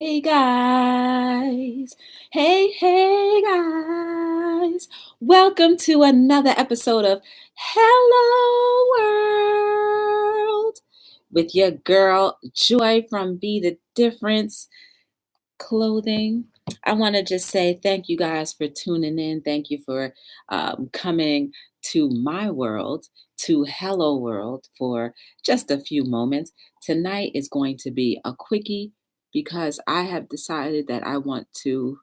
Hey guys, hey guys, welcome to another episode of Hello World with your girl Joy from Be the Difference Clothing. I want to just say thank you guys for tuning in. Thank you for coming to my world, to Hello World, for just a few moments. Tonight is going to be a quickie because I have decided that I want to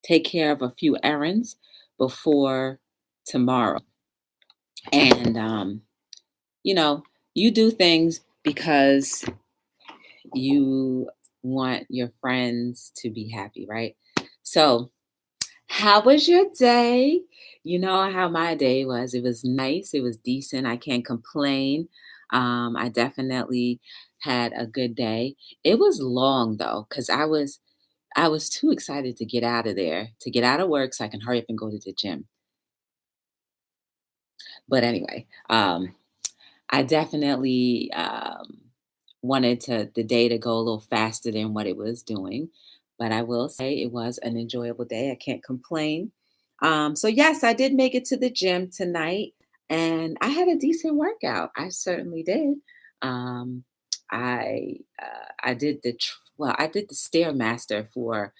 take care of a few errands before tomorrow. And, you know, you do things because you want your friends to be happy, right? So, how was your day? You know how my day was. It was nice. It was decent. I can't complain. I definitely had a good day. It was long though, because I was too excited to get out of there, to get out of work so I can hurry up and go to the gym. But anyway, I definitely wanted the day to go a little faster than what it was doing. But I will say it was an enjoyable day. I can't complain. So yes, I did make it to the gym tonight, and I had a decent workout. I certainly did. Um, I did I did the stairmaster for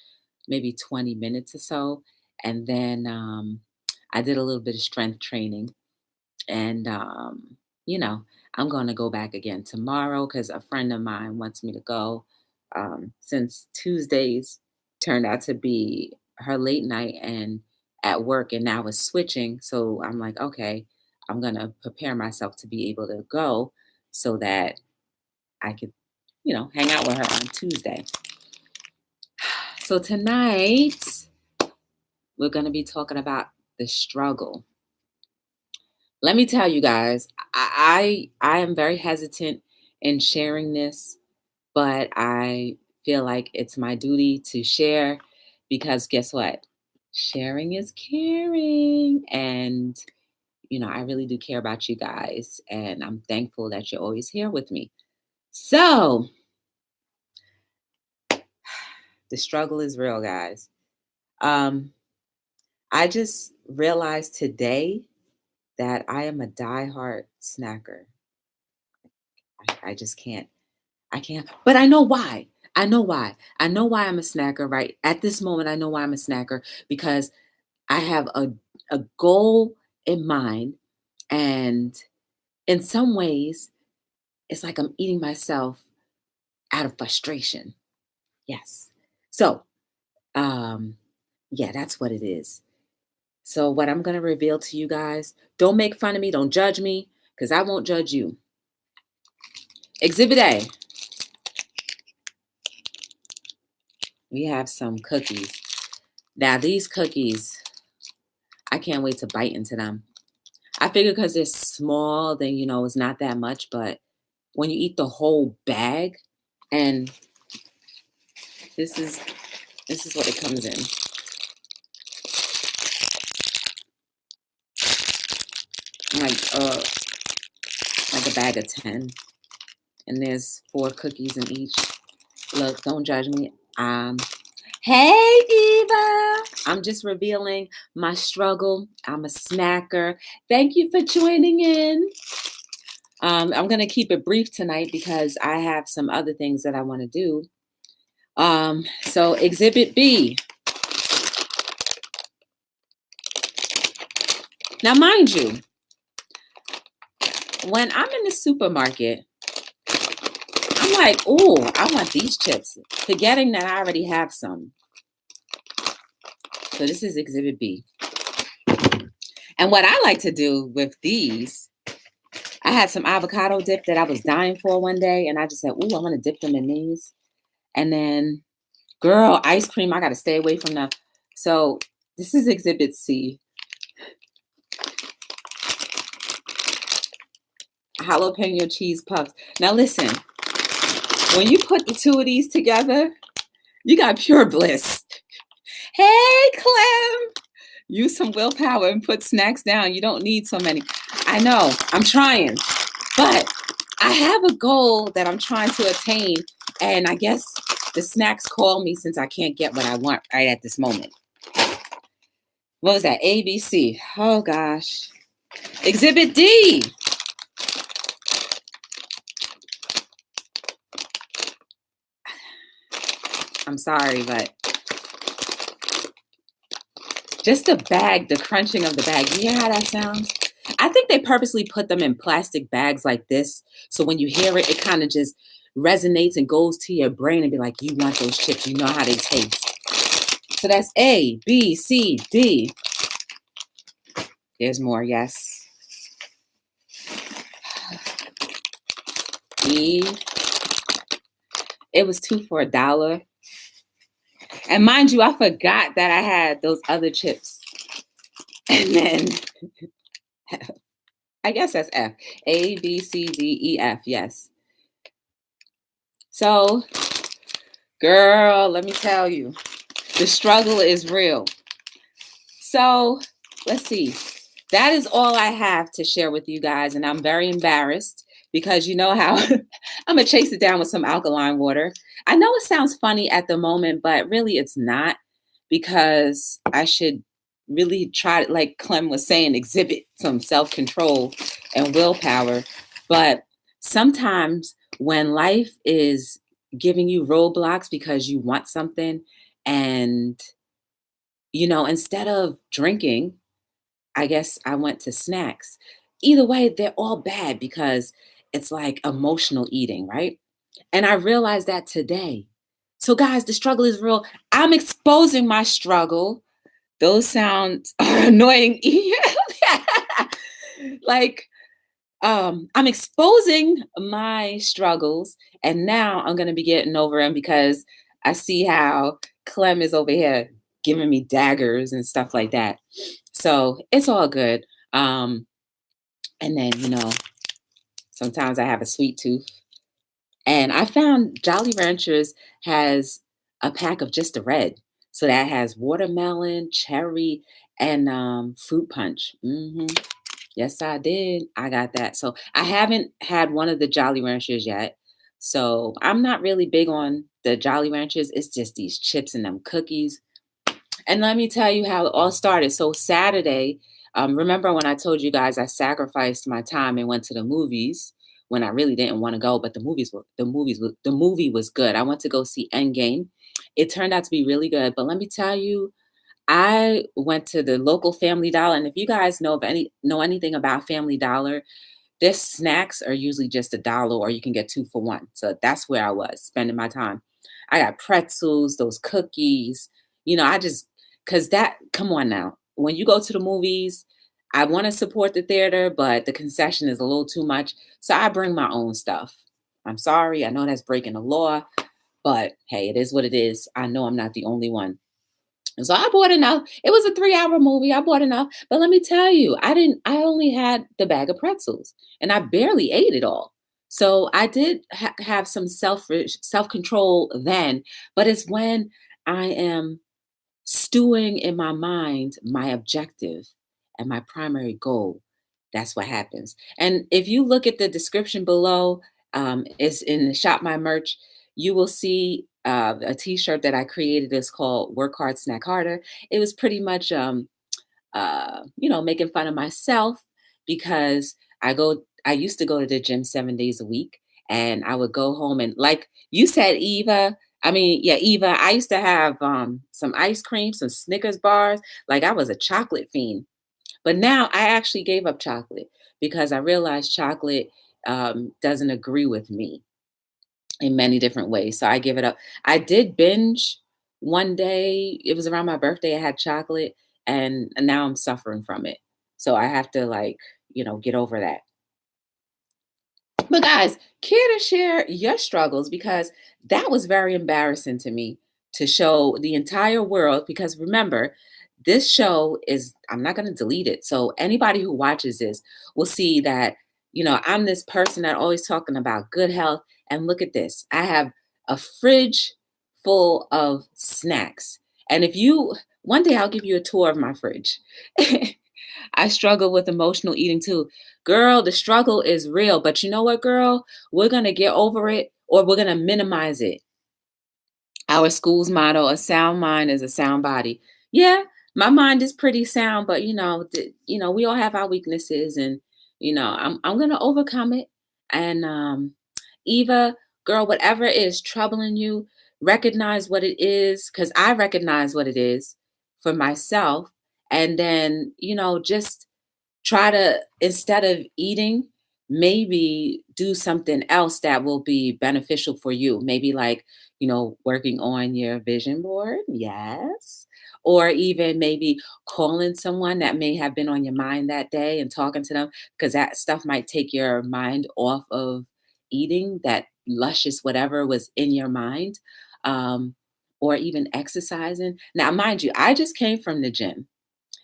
maybe 20 minutes or so, and then I did a little bit of strength training, and you know, I'm going to go back again tomorrow because a friend of mine wants me to go. Since Tuesdays turned out to be her late night and at work, and now it's switching. So I'm like, okay, I'm going to prepare myself to be able to go so that I could, hang out with her on Tuesday. So tonight, we're going to be talking about the struggle. Let me tell you guys, I am very hesitant in sharing this, but I feel like it's my duty to share because guess what? Sharing is caring. And, I really do care about you guys. And I'm thankful that you're always here with me. So the struggle is real, guys. Um, I just realized today that I am a diehard snacker. I just can't. I can't. But I know why. I know why. I know why I'm a snacker, right? At this moment, I know why I'm a snacker because I have a goal in mind. And in some ways, it's like I'm eating myself out of frustration. Yes. So, um, yeah, that's what it is. So, what I'm going to reveal to you guys, don't make fun of me, don't judge me, because I won't judge you. Exhibit A, we have some cookies. Now, these cookies, I can't wait to bite into them. I figure because they're small, then it's not that much. But when you eat the whole bag, and this is what it comes in. Like like a bag of 10. And there's 4 cookies in each. Look, don't judge me. Hey Eva. I'm just revealing my struggle. I'm a snacker. Thank you for joining in. I'm going to keep it brief tonight because I have some other things that I want to do. So Exhibit B. Now, mind you, when I'm in the supermarket, I'm like, oh, I want these chips, forgetting that I already have some. So this is Exhibit B. And what I like to do with these, I had some avocado dip that I was dying for one day, and I just said, ooh, I want to dip them in these. And then, girl, ice cream, I got to stay away from them. So this is Exhibit C. Jalapeno cheese puffs. Now listen, when you put the two of these together, you got pure bliss. Hey, Clem, use some willpower and put snacks down. You don't need so many. I know, I'm trying, but I have a goal that I'm trying to attain. And I guess the snacks call me since I can't get what I want right at this moment. What was that? ABC. Oh gosh. Exhibit D. I'm sorry, but just the bag, the crunching of the bag. You hear how that sounds? I think they purposely put them in plastic bags like this. So when you hear it, it kind of just resonates and goes to your brain and be like, you want those chips. You know how they taste. So that's A, B, C, D. There's more. Yes. E. It was 2 for $1. And mind you, I forgot that I had those other chips. And then I guess that's F. A, B, C, D, E, F. Yes. So, girl, let me tell you, the struggle is real. So, let's see. That is all I have to share with you guys. And I'm very embarrassed because you know how I'm going to chase it down with some alkaline water. I know it sounds funny at the moment, but really it's not, because I should really try, like Clem was saying, exhibit some self-control and willpower. But sometimes when life is giving you roadblocks because you want something, and, instead of drinking, I guess I went to snacks. Either way, they're all bad because it's like emotional eating, right? And I realized that today. So, guys, the struggle is real. I'm exposing my struggle. Those sounds are annoying. Like, I'm exposing my struggles, and now I'm going to be getting over them because I see how Clem is over here giving me daggers and stuff like that. So it's all good. And then, sometimes I have a sweet tooth. And I found Jolly Ranchers has a pack of just the red. So that has watermelon, cherry, and fruit punch. Yes, I did. I got that. So I haven't had one of the Jolly Ranchers yet. So I'm not really big on the Jolly Ranchers. It's just these chips and them cookies. And let me tell you how it all started. So Saturday, remember when I told you guys I sacrificed my time and went to the movies when I really didn't want to go, but the movie was good. I went to go see Endgame. It turned out to be really good. But let me tell you, I went to the local Family Dollar, and if you guys know anything about Family Dollar, their snacks are usually just $1, or you can get 2 for 1. So that's where I was spending my time. I got pretzels, those cookies. I just, because come on now. When you go to the movies, I want to support the theater, but the concession is a little too much. So I bring my own stuff. I'm sorry. I know that's breaking the law, but hey, it is what it is. I know I'm not the only one. So I bought enough. It was a 3-hour movie. I bought enough. But let me tell you, I only had the bag of pretzels, and I barely ate it all. So I did have some self-control then, but it's when I am stewing in my mind my objective and my primary goal. That's what happens. And if you look at the description below, it's in the Shop My Merch, you will see a t-shirt that I created. It's called Work Hard, Snack Harder. It was pretty much, making fun of myself because I used to go to the gym 7 days a week, and I would go home and, like you said, Eva, Eva, I used to have some ice cream, some Snickers bars. Like I was a chocolate fiend. But now I actually gave up chocolate because I realized chocolate doesn't agree with me in many different ways. So I give it up. I did binge one day. It was around my birthday. I had chocolate, and now I'm suffering from it. So I have to, like, get over that. But guys, care to share your struggles, because that was very embarrassing to me to show the entire world. Because remember, this show is, I'm not going to delete it. So anybody who watches this will see that, I'm this person that always talking about good health. And look at this. I have a fridge full of snacks. And one day I'll give you a tour of my fridge. I struggle with emotional eating too. Girl, the struggle is real. But you know what, girl? We're going to get over it, or we're going to minimize it. Our school's motto, a sound mind is a sound body. Yeah, my mind is pretty sound, but we all have our weaknesses, and I'm gonna overcome it. And Eva, girl, whatever is troubling you, recognize what it is, because I recognize what it is for myself. And then, just try to, instead of eating, maybe do something else that will be beneficial for you. Maybe like, working on your vision board. Yes. Or even maybe calling someone that may have been on your mind that day and talking to them, because that stuff might take your mind off of eating that luscious whatever was in your mind. um, or even exercising. Now, mind you, I just came from the gym,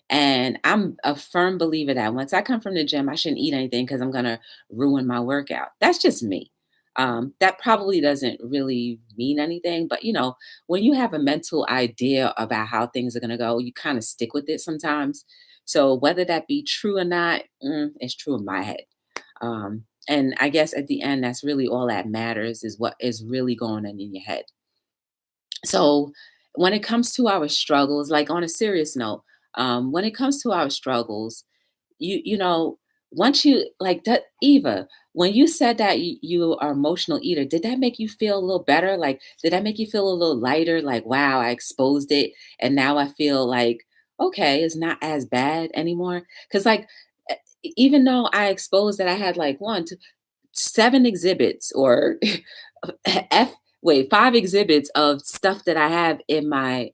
and I'm a firm believer that once I come from the gym, I shouldn't eat anything because I'm going to ruin my workout. That's just me. That probably doesn't really mean anything, but when you have a mental idea about how things are going to go, you kind of stick with it sometimes. So whether that be true or not, it's true in my head. And I guess at the end, that's really all that matters, is what is really going on in your head. So when it comes to our struggles, like on a serious note, when it comes to our struggles, you know, once you like that, Eva, when you said that you are emotional eater, did that make you feel a little better? Like, did that make you feel a little lighter? Like, wow, I exposed it, and now I feel like, okay, it's not as bad anymore. Because like, even though I exposed that I had like 7 exhibits, or F wait, 5 exhibits of stuff that I have in my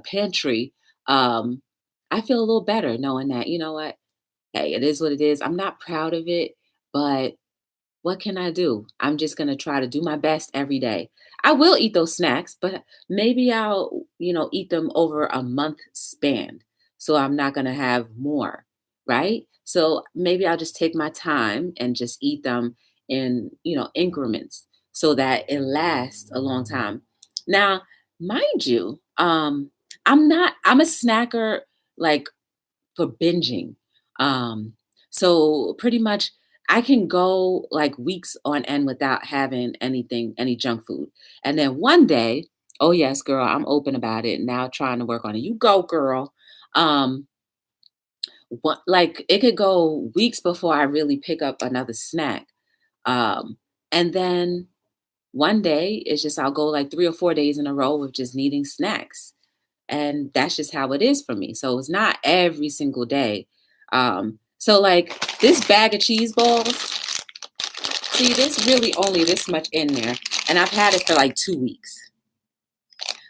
pantry. um, I feel a little better knowing that, you know what? Hey, it is what it is. I'm not proud of it, but what can I do? I'm just going to try to do my best every day. I will eat those snacks, but maybe I'll, eat them over a month span. So I'm not going to have more, right? So maybe I'll just take my time and just eat them in, increments, so that it lasts a long time. Now, mind you, I'm a snacker, like, for binging. Um, so pretty much I can go like weeks on end without having anything, any junk food. And then one day, oh yes, girl, I'm open about it now, trying to work on it. You go, girl. Um, like it could go weeks before I really pick up another snack. Um, and then one day it's just I'll go like 3 or 4 days in a row with just needing snacks, and that's just how it is for me. So it's not every single day. So like this bag of cheese balls, see, there's really only this much in there, and I've had it for like 2 weeks.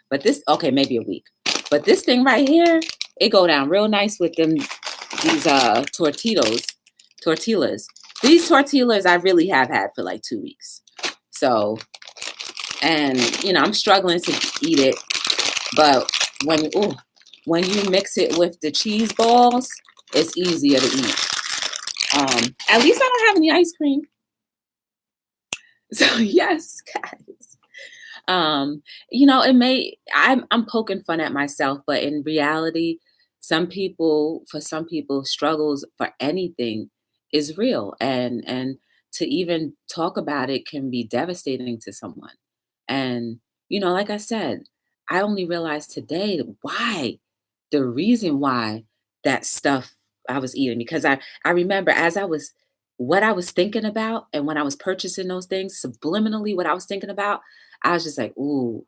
But this, okay, maybe a week. But this thing right here, it go down real nice with them, these tortillas. These tortillas I really have had for like 2 weeks. So, and I'm struggling to eat it, but when you mix it with the cheese balls, it's easier to eat. At least I don't have any ice cream. So yes, guys. It may I'm poking fun at myself, but in reality, for some people, struggles for anything is real, and to even talk about it can be devastating to someone. And like I said, I only realized today the reason why that stuff I was eating, because I remember as I was what I was thinking about, and when I was purchasing those things, subliminally what I was thinking about, I was just like, ooh,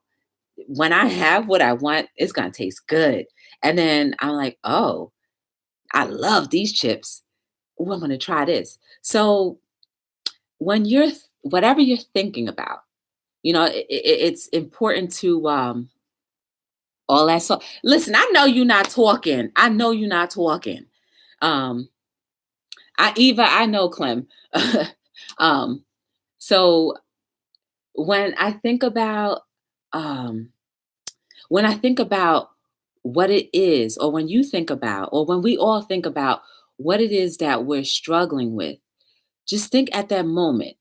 when I have what I want, it's gonna taste good. And then I'm like, oh, I love these chips. Ooh, I'm gonna try this. So when whatever you're thinking about, it's important to all that. So listen, I know you're not talking. I know you're not talking. Um, I know Clem. um, so when I think about um when I think about what it is, or when you think about, or when we all think about what it is that we're struggling with, just think at that moment.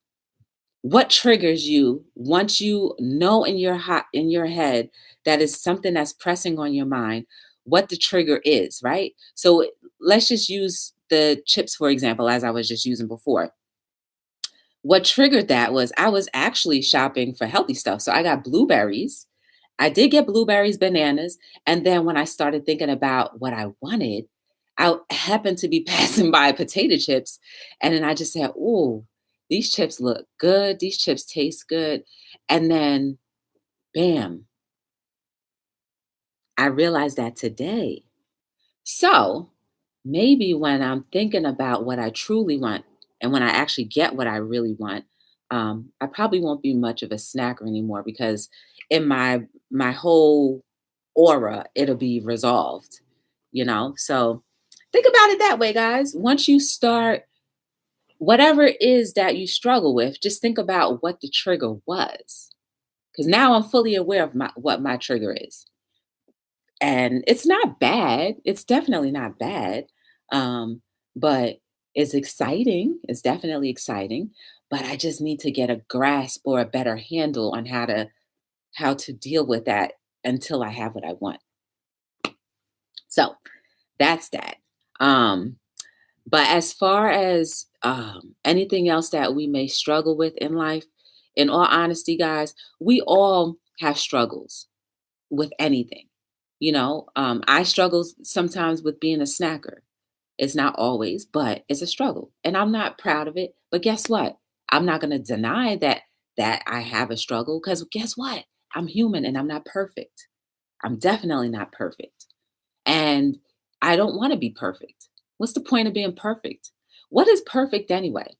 What triggers you once you know in your head that is something that's pressing on your mind, what the trigger is, right? So let's just use the chips for example, as I was just using before. What triggered that was I was actually shopping for healthy stuff. So I got blueberries. I did get blueberries, bananas, and then when I started thinking about what I wanted, I happened to be passing by potato chips, and then I just said, "Ooh, these chips look good. These chips taste good." And then, bam, I realized that today. So maybe when I'm thinking about what I truly want and when I actually get what I really want, I probably won't be much of a snacker anymore because in my whole aura, it'll be resolved, you know? So think about it that way, guys. Once you start, whatever it is that you struggle with, just think about what the trigger was. Because now I'm fully aware of what my trigger is. And it's not bad. It's definitely not bad. Um, but it's exciting. It's definitely exciting. But I just need to get a grasp or a better handle on how to deal with that until I have what I want. So that's that. Um, but as far as anything else that we may struggle with in life, in all honesty, guys, we all have struggles with anything. I struggle sometimes with being a snacker. It's not always, but it's a struggle. And I'm not proud of it. But guess what? I'm not going to deny that I have a struggle because guess what? I'm human and I'm not perfect. I'm definitely not perfect. And I don't want to be perfect. What's the point of being perfect? What is perfect anyway?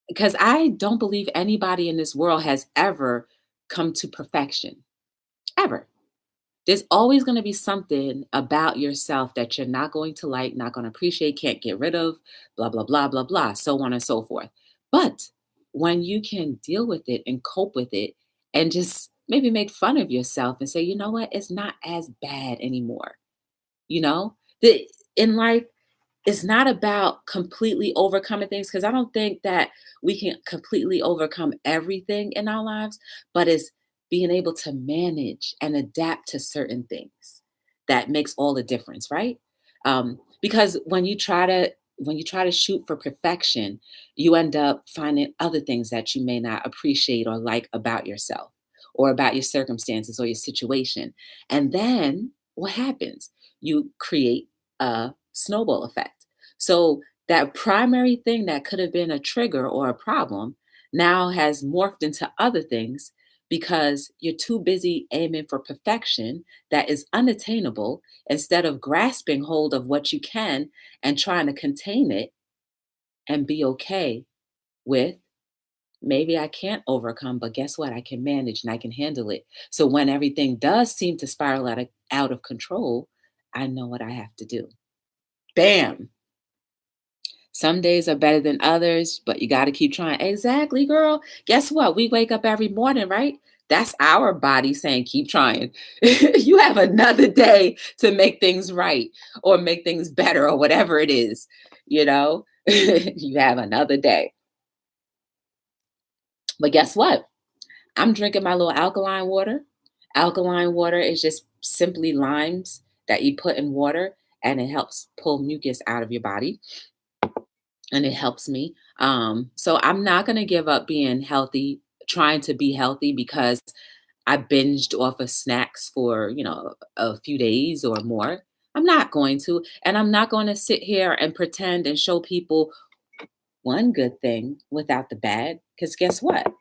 Because I don't believe anybody in this world has ever come to perfection, ever. There's always going to be something about yourself that you're not going to like, not going to appreciate, can't get rid of, blah, blah, blah, blah, blah, so on and so forth. But when you can deal with it and cope with it and just maybe make fun of yourself and say, you know what, it's not as bad anymore. You know, in life, it's not about completely overcoming things because I don't think that we can completely overcome everything in our lives, but it's being able to manage and adapt to certain things that makes all the difference, right? Because when you try to shoot for perfection, you end up finding other things that you may not appreciate or like about yourself or about your circumstances or your situation. And then what happens? You create a snowball effect. So that primary thing that could have been a trigger or a problem now has morphed into other things because you're too busy aiming for perfection that is unattainable instead of grasping hold of what you can and trying to contain it and be okay with maybe I can't overcome, but guess what? I can manage and I can handle it. So when everything does seem to spiral out of control, I know what I have to do. Bam. Some days are better than others, but you got to keep trying. Exactly, girl. Guess what? We wake up every morning, right? That's our body saying, keep trying. You have another day to make things right or make things better or whatever it is, you know? You have another day. But guess what? I'm drinking my little alkaline water. Alkaline water is just simply limes that you put in water and it helps pull mucus out of your body and it helps me. So I'm not going to give up being healthy, trying to be healthy because I binged off of snacks for, a few days or more. I'm not going to. And I'm not going to sit here and pretend and show people one good thing without the bad. Because guess what?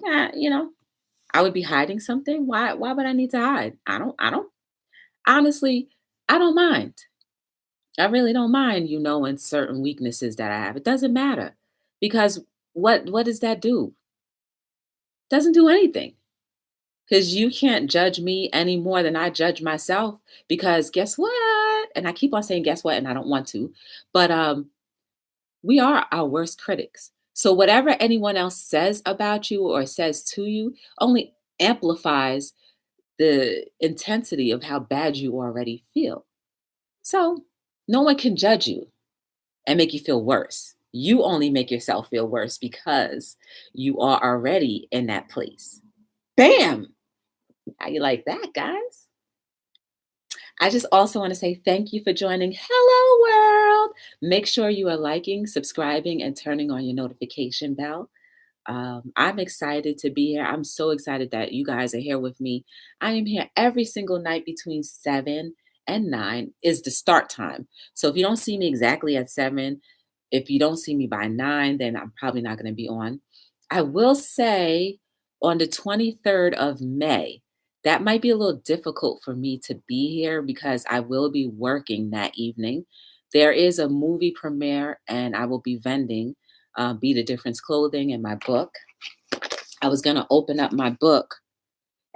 I would be hiding something. Why would I need to hide? I don't honestly, I don't mind. I really don't mind you knowing certain weaknesses that I have. It doesn't matter. Because what does that do? Doesn't do anything. Because you can't judge me any more than I judge myself. Because guess what? And I keep on saying guess what, and I don't want to, but we are our worst critics. So whatever anyone else says about you or says to you only amplifies the intensity of how bad you already feel. So no one can judge you and make you feel worse. You only make yourself feel worse because you are already in that place. Bam! How you like that, guys? I just also want to say thank you for joining Hello World make sure you are liking, subscribing, and turning on your notification bell. I'm excited to be here. I'm so excited that you guys are here with me. I am here every single night between 7 and 9 is the start time. So if you don't see me exactly at 7, if you don't see me by 9, then I'm probably not going to be on. I will say on the 23rd of May, that might be a little difficult for me to be here because I will be working that evening. There is a movie premiere and I will be vending Be the Difference clothing and my book. I was going to open up my book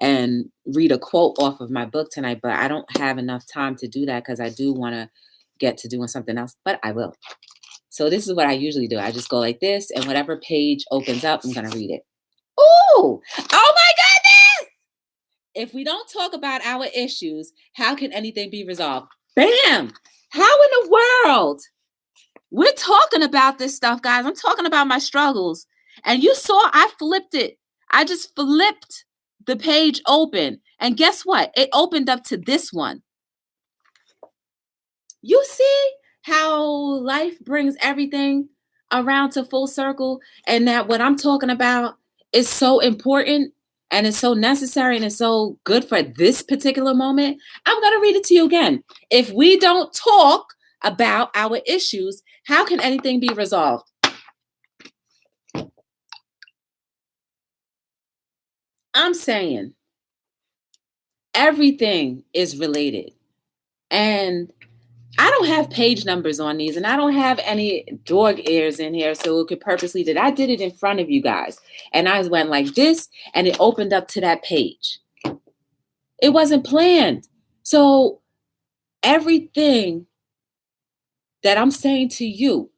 and read a quote off of my book tonight, but I don't have enough time to do that because I do want to get to doing something else, but I will. So this is what I usually do. I just go like this, and whatever page opens up, I'm going to read it. Ooh, oh my goodness! If we don't talk about our issues, how can anything be resolved? Bam! How in the world? We're talking about this stuff, guys. I'm talking about my struggles. And you saw I flipped it. I just flipped the page open. And guess what? It opened up to this one. You see how life brings everything around to full circle, and that what I'm talking about is so important and it's so necessary and it's so good for this particular moment. I'm going to read it to you again. If we don't talk about our issues, how can anything be resolved? I'm saying everything is related. And I don't have page numbers on these, and I don't have any dog ears in here, so it could purposely did. I did it in front of you guys, and I went like this, and it opened up to that page. It wasn't planned. So everything that I'm saying to you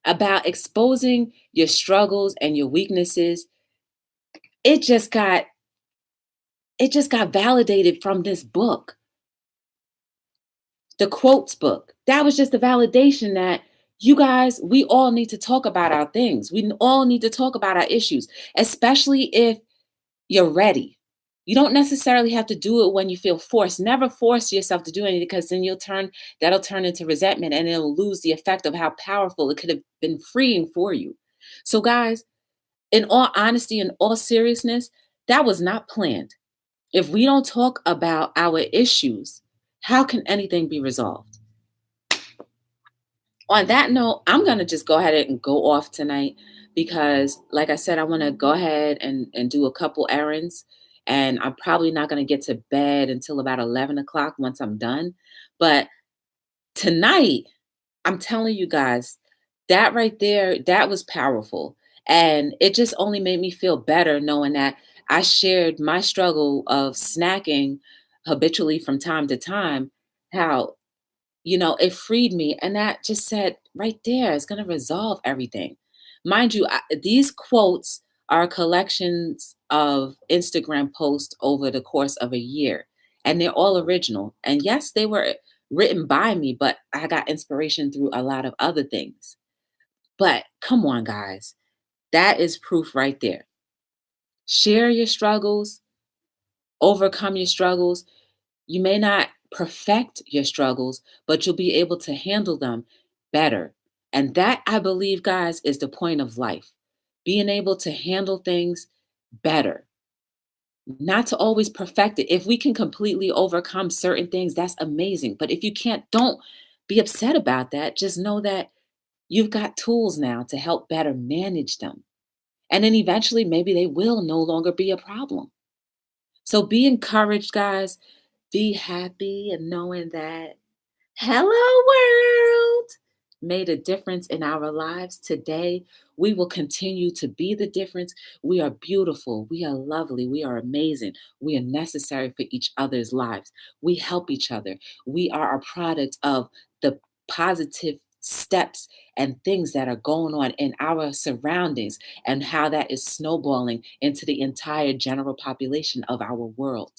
about exposing your struggles and your weaknesses, it just got validated from this book. The quotes book. That was just a validation that you guys, we all need to talk about our things. We all need to talk about our issues, especially if you're ready. You don't necessarily have to do it when you feel forced. Never force yourself to do anything because then that'll turn into resentment and it'll lose the effect of how powerful it could have been freeing for you. So guys, in all honesty and all seriousness, that was not planned. If we don't talk about our issues, how can anything be resolved? On that note, I'm going to just go ahead and go off tonight because, like I said, I want to go ahead and do a couple errands. And I'm probably not going to get to bed until about 11 o'clock once I'm done. But tonight, I'm telling you guys, that right there, that was powerful. And it just only made me feel better knowing that I shared my struggle of snacking habitually from time to time, how it freed me. And that just said right there, it's going to resolve everything. Mind you, these quotes are collections of Instagram posts over the course of a year, and they're all original. And yes, they were written by me, but I got inspiration through a lot of other things. But come on, guys, that is proof right there. Share your struggles, overcome your struggles. You may not perfect your struggles, but you'll be able to handle them better. And that, I believe, guys, is the point of life. Being able to handle things better, not to always perfect it. If we can completely overcome certain things, that's amazing. But if you can't, don't be upset about that. Just know that you've got tools now to help better manage them. And then eventually, maybe they will no longer be a problem. So be encouraged, guys. Be happy and knowing that hello world made a difference in our lives today. We will continue to be the difference. We are beautiful. We are lovely. We are amazing. We are necessary for each other's lives. We help each other. We are a product of the positive steps and things that are going on in our surroundings and how that is snowballing into the entire general population of our world.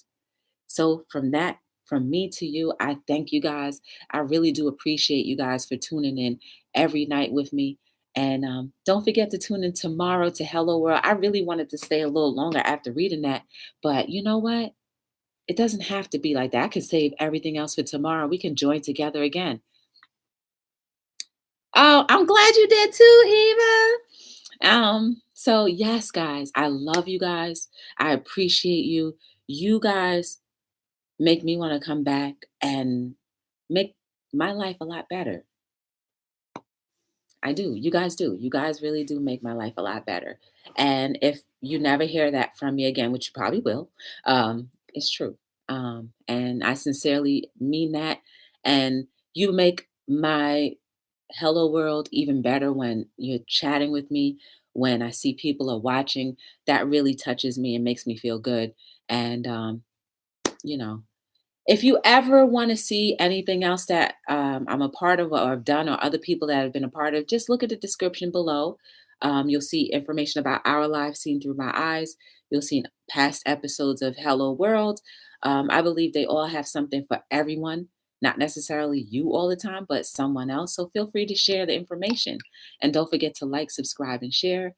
So from me to you, I thank you guys. I really do appreciate you guys for tuning in every night with me. And don't forget to tune in tomorrow to Hello World. I really wanted to stay a little longer after reading that, but you know what? It doesn't have to be like that. I can save everything else for tomorrow. We can join together again. Oh, I'm glad you did too, Eva. So yes, guys, I love you guys. I appreciate you. You guys make me want to come back and make my life a lot better. I do. You guys do. You guys really do make my life a lot better. And if you never hear that from me again, which you probably will, it's true. And I sincerely mean that. And you make my hello world even better when you're chatting with me, when I see people are watching. That really touches me and makes me feel good. And, you know, if you ever want to see anything else that I'm a part of or have done or other people that have been a part of, just look at the description below. You'll see information about our lives seen through my eyes. You'll see past episodes of Hello World. I believe they all have something for everyone, not necessarily you all the time, but someone else. So feel free to share the information. And don't forget to like, subscribe, and share.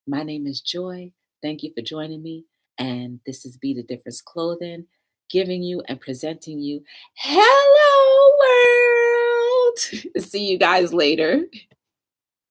My name is Joy. Thank you for joining me. And this is Be the Difference Clothing, giving you and presenting you Hello World. See you guys later.